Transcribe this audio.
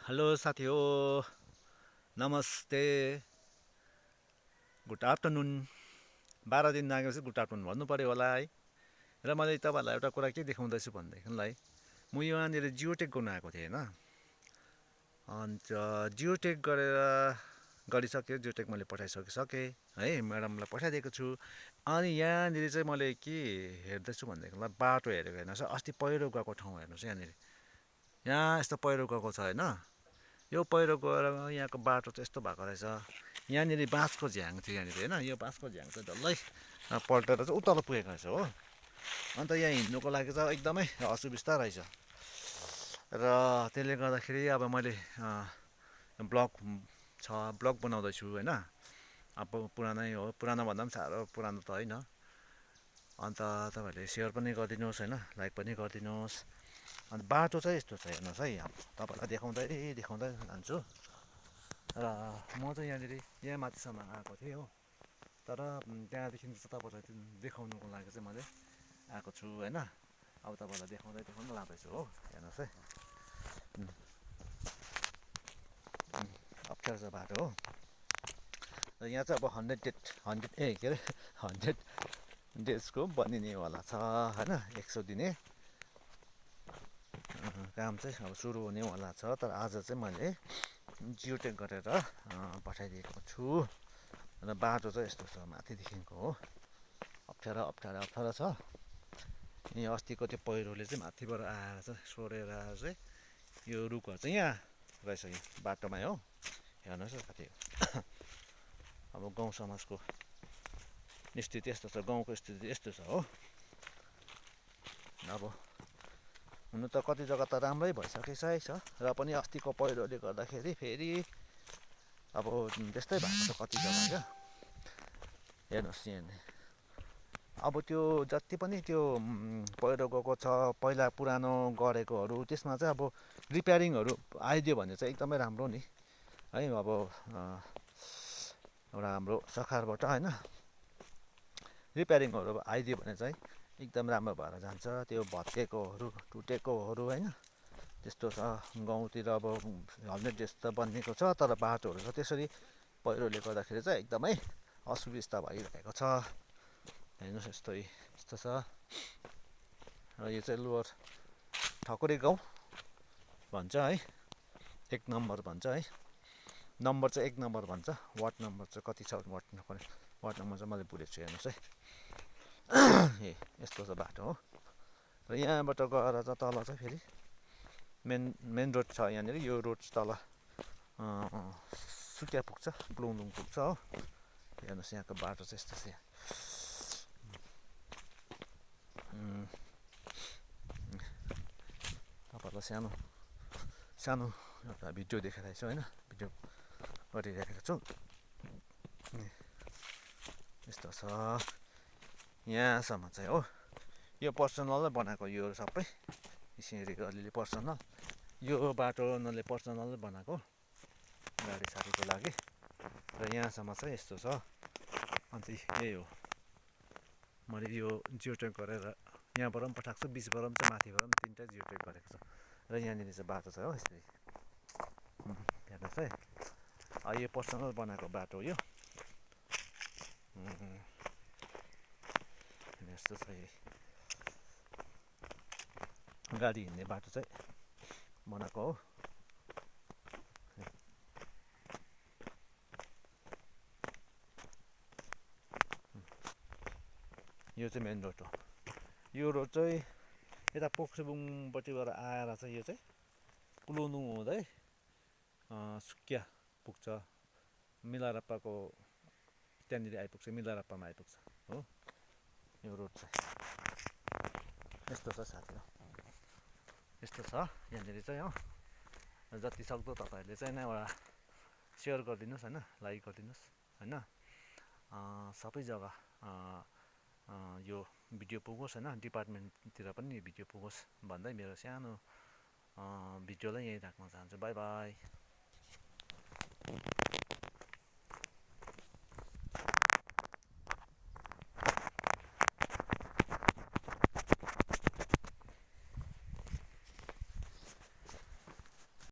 Hello साथी हो, नमस्ते, गुड आफ्टरनुन। 12 दिन नागेपछि गुड आफ्टरनुन भन्नु पऱ्यो होला है। र मैले तपाईँहरूलाई एउटा कुरा के देखाउँदैछु भनेदेखिलाई, म यहाँनिर जियोटेक गर्न आएको थिएँ होइन। अन्त जियोटेक गरिसकेँ, जियोटेक मैले पठाइसकेँ है, म्याडमलाई पठाइदिएको छु। अनि यहाँनिर चाहिँ मैले के हेर्दैछु भनेदेखिलाई बाटो हेरेको हेर्नुहोस्, अस्ति पहिरो गएको ठाउँ हेर्नुहोस्। यहाँ यस्तो पहिरो गएको छ होइन। यो पहिरो गएर यहाँको बाटो चाहिँ यस्तो भएको रहेछ। यहाँनिर बाँसको झ्याङ थियो यहाँनिर होइन। यो बाँसको झ्याङ चाहिँ डल्लै पल्टेर चाहिँ उतल पुगेको रहेछ हो। अन्त यहाँ हिँड्नुको लागि चाहिँ एकदमै असुविस्ता रहेछ। र त्यसले गर्दाखेरि अब मैले ब्लग बनाउँदैछु होइन। अब पुरानै हो, पुरानो भन्दा पनि साह्रो पुरानो त होइन। अन्त तपाईँहरूले सेयर पनि गरिदिनुहोस् होइन, लाइक पनि गरिदिनुहोस्। अन्त बाटो चाहिँ यस्तो छ हेर्नुहोस् है, अब तपाईँलाई देखाउँदै जान्छु। र म चाहिँ यहाँनिर यहाँ माथिसम्म आएको थिएँ हो। तर त्यहाँदेखि चाहिँ तपाईँलाई देखाउनुको लागि चाहिँ मैले आएको छु होइन। अब तपाईँलाई देखाउँदै लाँदैछु हो, हेर्नुहोस् है। अप्ठ्यारो छ बाटो हो। र यहाँ चाहिँ अब 100 डेजको बनिनेवाला छ होइन। 100 दिने काम चाहिँ अब सुरु हुनेवाला छ। तर आज चाहिँ मैले जियोटेक गरेर पठाइदिएको छु। र बाटो चाहिँ यस्तो छ माथिदेखिको हो, अप्ठ्यारो छ। यहाँ अस्तिको त्यो पहिरोले चाहिँ माथिबाट आएर चाहिँ सोरेर आएर चाहिँ यो रुखहरू चाहिँ यहाँ रहेछ, यो बाटोमा हो। हेर्नुहोस् न कति अब गाउँ समाजको स्थिति यस्तो छ, गाउँको स्थिति यस्तो छ हो। अब हुनु त कति जग्गा त राम्रै भइसकेकै छ, र पनि अस्तिको पहिरोले गर्दाखेरि फेरि अब त्यस्तै भएको छ कति जग्गा क्या। हेर्नुहोस् यहाँ अब त्यो जति पनि त्यो पहिरो गएको छ पहिला पुरानो गरेकोहरू, त्यसमा चाहिँ अब रिपेयरिङहरू आइदियो भने चाहिँ एकदमै राम्रो नि है। अब एउटा हाम्रो सरकारबाट होइन रिपेयरिङहरू आइदियो भने चाहिँ एकदम राम्रो भएर जान्छ। त्यो भत्केकोहरू टुटेकोहरू होइन त्यस्तो छ। गाउँतिर अब 100 डेज त बनिएको छ, तर बाटोहरू छ त्यसरी पहिरोले गर्दाखेरि चाहिँ एकदमै असुविस्ता भइरहेको छ। हेर्नुहोस् यस्तो छ। र यो चाहिँ लोवर ठकुरी गाउँ भन्छ है, 1 नम्बर भन्छ है। नम्बर चाहिँ 1 नम्बर भन्छ, वार्ड नम्बर चाहिँ कति छ वार्ड नम्बर चाहिँ मैले भुलेको छु। हेर्नुहोस् है, यस्तो छ बाटो हो। र यहाँबाट गएर चाहिँ तल चाहिँ फेरि मेन रोड छ यहाँनिर। यो रोड तल सुकिया पुग्छ, प्लुङदुङ पुग्छ हो। हेर्नुहोस् यहाँको बाटो चाहिँ यस्तो छ। तपाईँहरूलाई सानो एउटा भिडियो देखाइरहेको छु होइन, भिडियो गरिरहेको छु। यस्तो छ यहाँसम्म चाहिँ हो। यो पर्सनलै बनाएको, यो सबै यसरी अलिअलि पर्सनल। यो बाटो उनीहरूले पर्सनलै बनाएको गाडी साडीको लागि। र यहाँसम्म चाहिँ यस्तो छ। अन्त यही हो, मैले यो जियोटेक गरेर यहाँबाट पनि पठाएको छु, बिचबाट पनि चाहिँ माथिबाट पनि 3टा जियोटेक गरेको छ। र यहाँनिर चाहिँ बाटो छ हो यसरी। हेर्नुहोस् है, यो पर्सनल बनाएको बाटो यो। यस्तो छ, गाडी हिँड्ने बाटो चाहिँ बनाएको हो। यो चाहिँ मेन रोड हो। यो रोड चाहिँ यता पोख्रेबुङपट्टिबाट आएर चाहिँ यो चाहिँ प्लुङदुङ हुँदै सुकिया पुग्छ, मिलाराप्पाको त्यहाँनिर आइपुग्छ, मिलाराप्पामा आइपुग्छ हो। यो रोड चाहिँ यस्तो छ साथी हो, यस्तो छ यहाँनिर चाहिँ हो। जति सक्दो तपाईँहरूले चाहिँ एउटा सेयर गरिदिनुहोस् होइन, लाइक गरिदिनुहोस् होइन। सबै जग्गा यो भिडियो पुगोस् होइन, डिपार्टमेन्टतिर पनि यो भिडियो पुगोस् भन्दै मेरो सानो भिडियोलाई यहीँ राख्न चाहन्छु। By by.